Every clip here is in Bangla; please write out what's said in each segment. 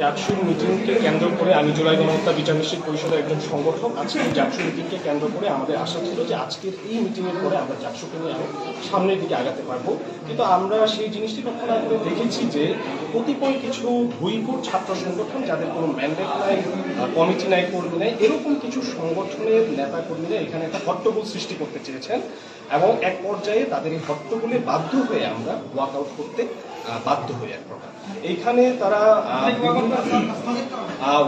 জাকসুর মিটিংকে কেন্দ্র করে আমি জুলাই গণহত্যা বিচার নিশ্চিত পরিষদের একজন সংগঠক আছি। জাকসু মিটিংকে কেন্দ্র করে আমাদের আশা ছিল যে আজকের এই মিটিংয়ের পরে আমরা জাকসুকে নিয়ে আরো সামনের দিকে আগাতে পারবো, কিন্তু আমরা সেই জিনিসটি লক্ষ্য না করে দেখেছি যে কতিপয় কিছু ভুইপুর ছাত্র সংগঠন যাদের কোনো ম্যান্ডেট নাই, কমিটি নাই, কর্মী নাই, এরকম কিছু সংগঠনের নেতা কর্মীরা এখানে একটা হট্টগোল সৃষ্টি করতে চেয়েছেন এবং এক পর্যায়ে তাদের এই হট্টগোলে বাধ্য হয়ে আমরা ওয়াকআউট করতে বাধ্য হই। এক প্রকার এইখানে তারা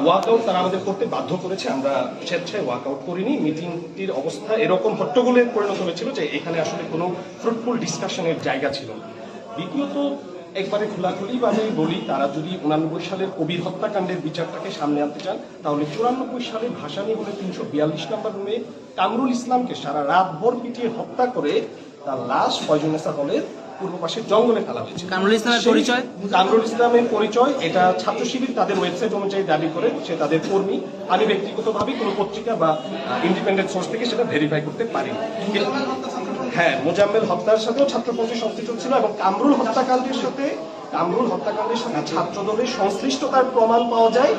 ওয়াকআউট তারা আমাদের করতে বাধ্য করেছে। আমরা স্বেচ্ছায় ওয়াকআউট করিনি। মিটিংটির অবস্থা এরকম হট্টগোলে পরিণত হয়েছিল যে এখানে আসলে কোনো ফ্রুটফুল ডিসকাশনের জায়গা ছিল না। দ্বিতীয়ত একবারে খোলাখুলিভাবে বলি, তারা যদি 89 সালের কবির হত্যাকাণ্ডের বিচারটাকে সামনে আনতে চান তাহলে 94 সালে ভাসানী হলে 342 নম্বর রুমে কামরুল ইসলামকে সারা রাতভর পিটিয়ে হত্যা করে তার লাশ ফয়জুন্নেসা হলের পূর্ব পাশের জঙ্গলে ফেলা হয়েছে। কামরুল ইসলামের পরিচয় এটা ছাত্র শিবির তাদের ওয়েবসাইট অনুযায়ী দাবি করে, সে তাদের কর্মী। আমি ব্যক্তিগতভাবে কোনো পত্রিকা বা ইন্ডিপেন্ডেন্ট সোর্স থেকে সেটা ভেরিফাই করতে পারিনি। হ্যাঁ, মোজাম্মেল হত্যার সাথেও ছাত্রপন্থী সংশ্লিষ্ট ছিল এবং কামরুল হত্যাকাণ্ডের সাথে ছাত্র দলের সংশ্লিষ্টতার প্রমাণ পাওয়া যায়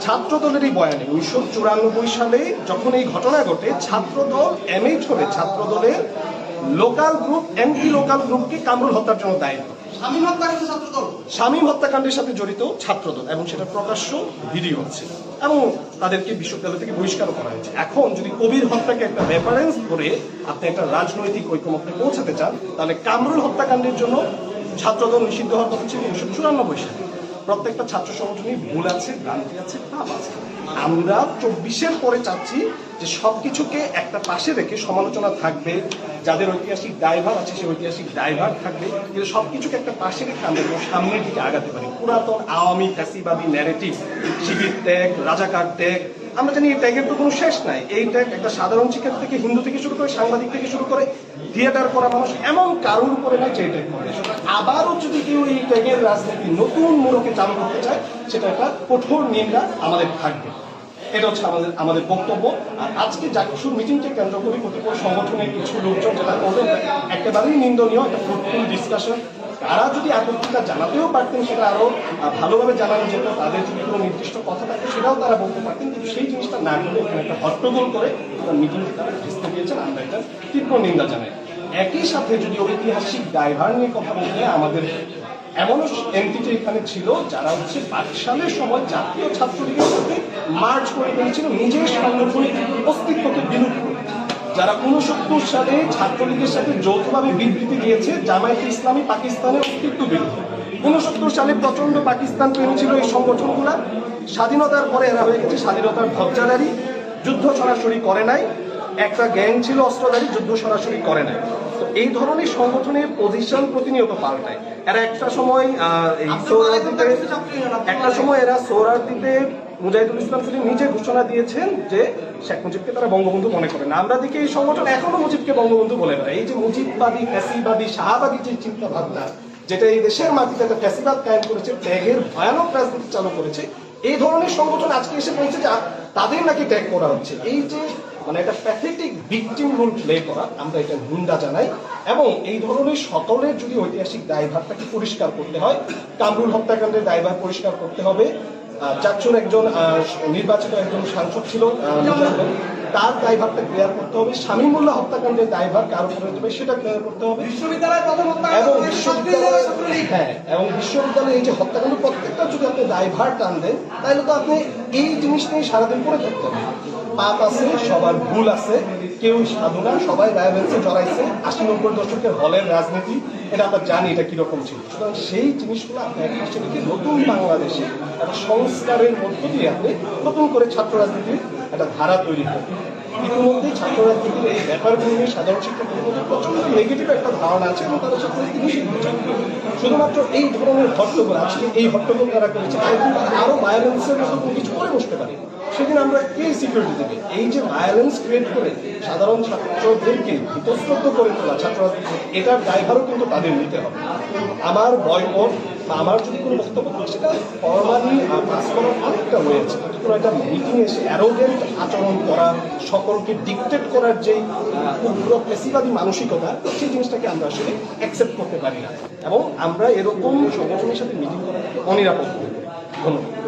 ছাত্রদলেরই বয়ানে। 1994 সালে যখন এই ঘটনা ঘটে, ছাত্রদল এমএইচ হলে ছাত্রদলের লোকাল গ্রুপ, এমপি লোকাল গ্রুপকে কামরুল হত্যার জন্য দায়ী। শামীম হত্যাকাণ্ডের সাথে জড়িত ছাত্রদল এবং সেটা প্রকাশ্য ভিডিও আছে এবং তাদেরকে বিশ্ববিদ্যালয় থেকে বহিষ্কার করা হয়েছে। এখন যদি কবির হত্যাকে একটা রেফারেন্স করে আপনি একটা রাজনৈতিক ঐকমত্যে পৌঁছাতে চান, তাহলে কামরুল হত্যাকাণ্ডের জন্য ছাত্রদল নিষিদ্ধ হওয়ার কথা ছিল 1994 সালে। প্রত্যেকটা ছাত্র সংগঠনই ভুল আছে, ভ্রান্তি আছে, পাপ আছে। আমরা 24-এর পরে চাচ্ছি যে সবকিছুকে একটা পাশে রেখে সমালোচনা থাকবে, যাদের ঐতিহাসিক দায়ভার আছে সেই ঐতিহাসিক দায়ভার থাকবে, কিন্তু সবকিছুকে একটা পাশে রেখে আমরা সামনের দিকে আগাতে পারি। পুরাতন আওয়ামী ফ্যাসিবাদী ন্যারেটিভ, শিবির ত্যাগ, রাজাকার ত্যাগ, আমরা জানি এই ট্যাগের তো কোনো শেষ নাই। এই ট্যাগ একটা সাধারণ শিক্ষার্থী থেকে, হিন্দু থেকে শুরু করে, সাংবাদিক থেকে শুরু করে, থিয়েটার করা মানুষ, এমন কারোর উপরে নাই যে ট্যাগ করে। আবারও যদি কেউ এই ট্যাগের রাজনীতি নতুন মোড়কে চালু করতে চায়, সেটা একটা কঠোর নিন্দা আমাদের থাকবে। এটা হচ্ছে আমাদের বক্তব্য। আর আজকে জাকসুর মিটিংকে কেন্দ্র করে কতিপয় সংগঠনের কিছু লোকজন যেটা করলেন একেবারেই নিন্দনীয়। একটা ফ্রুটফুল ডিসকাশন, তারা যদি আপত্তিটা জানাতেও পারতেন সেটা আরো ভালোভাবে জানানো যেত। তাদের যদি কোনো নির্দিষ্ট কথা থাকে সেটাও তারা বলতে পারতেন, কিন্তু সেই জিনিসটা না করে এখানে একটা হট্টগোল করে মিটিংকে তারা ভেস্তে দিয়েছেন। আমরা এটা তীব্র নিন্দা জানাই। একই সাথে যদি ঐতিহাসিক দায়ভার নিয়ে কথা বলতে, আমাদের এমনও এমপিটি এখানে ছিল যারা হচ্ছে 22 সালের সময় জাতীয় ছাত্রলীগের সাথে মার্চ করে ফেলেছিল, নিজের সাংগঠনিক অস্তিত্বকে বিলুপ্ত করে। যারা 69 সালে ছাত্রলীগের সাথে যৌথভাবে বিবৃতি দিয়েছে জামায়াতে ইসলামী পাকিস্তানের অস্তিত্ব বিরোধী। 69 সালে প্রচন্ড পাকিস্তান প্রেমী ছিল এই সংগঠনগুলা। স্বাধীনতার পরে এরা হয়ে গেছে স্বাধীনতার ধ্বজাধারী, যুদ্ধ সরাসরি করে নাই। একটা গ্যাং ছিল অস্ত্রধারী, যুদ্ধ সরাসরি করে নাই। তো এই ধরনের সংগঠনের পজিশন প্রতিনিয়ত পাল্টায়। এরা একটা সময় এরা সোহরাওয়ার্দীতে মুজাহিদুল ইসলাম সেলিম নিজে ঘোষণা দিয়েছেন যে শেখ মুজিবকে তারা বঙ্গবন্ধু মনে করে না। আমরা দেখি এই সংগঠন এখনো মুজিবকে বঙ্গবন্ধু বলে না। এই যে মুজিববাদী, ফ্যাসিবাদী, শাহবাদী যে চিন্তা ভাবনা, যেটা এই দেশের মাটিতে একটা ফ্যাসিবাদ কায়েম করেছে, ত্যাগের ভয়ানক রাজনীতি চালু করেছে, এই ধরনের সংগঠন আজকে এসে বলছে যে তাদের নাকি ত্যাগ করা হচ্ছে। এই যে একটা প্যাথেটিক ভিকটিম রোল প্লে করা, আমরা এটা নিন্দা জানাই। এবং এই ধরনের সকলের যদি ঐতিহাসিক দায়ভারটাকে পরিষ্কার করতে হয়, কামরুল হত্যাকাণ্ডের দায়ভার পরিষ্কার করতে হবে। জাকসুর একজন নির্বাচিত একজন সাংসদ ছিল, তার দায়ভারটা ক্লিয়ার করতে হবে। শামীমুল্লাহ হত্যাকাণ্ডের দায়ভার কার উপরে দেবে সেটা ক্লিয়ার করতে হবে। এবং বিশ্ববিদ্যালয়ে এই যে হত্যাকাণ্ড প্রত্যেকটা যদি আপনি দায়ভার টান দেন, তাহলে তো আপনি এই জিনিস নিয়ে সারাদিন পরে থাকতে হবে। পাপ আছে, সবার ভুল আছে, কেউ সাধু না, সবাই ভায়োলেন্সে জড়াইছে। 80-90 দশকের হলের রাজনীতি, এটা আমরা জানি এটা কিরকম ছিল। সুতরাং সেই জিনিসগুলো আপনি এক পাশে রেখে নতুন বাংলাদেশে একটা সংস্কারের মধ্য দিয়ে আপনি নতুন করে ছাত্র রাজনীতির একটা ধারা তৈরি করবেন। ইতিমধ্যেই ছাত্র রাজনীতির এই ব্যাপারগুলো নিয়ে সাধারণ শিক্ষার্থীদের মধ্যে প্রচন্ড নেগেটিভ একটা ধারণা আছে এবং তারা ছাত্র রাজনীতি নিষিদ্ধ চান। শুধুমাত্র এই ধরনের হট্টগোল, আজকে এই হট্টগোল তারা করেছে, তাই কিন্তু আরো ভায়োলেন্সের মতো কোনো কিছু করে বসতে পারি। সেদিন আমরা কে সিকিউরিটি দেবে? এই যে ভায়োলেন্স ক্রিয়েট করে সাধারণ ছাত্রদেরকে ভীতস্ত্রব্ধ করে তোলা ছাত্র রাজনীতি, এটার দায়ভারও কিন্তু তাদের নিতে হবে। আমার বয়কট বা আমার যদি কোনো বক্তব্য থাকে সেটা ফরমালি পাস করার অনেকটা রয়েছে, কিন্তু কোনো একটা মিটিং এসে অ্যারোগেন্ট আচরণ করা, সকলকে ডিকটেট করার যেই উগ্র ফ্যাসিবাদী মানসিকতা, সেই জিনিসটাকে আমরা আসলে অ্যাকসেপ্ট করতে পারি না এবং আমরা এরকম সংগঠনের সাথে মিটিং করা অনিরাপদ মনে করি। ধন্যবাদ।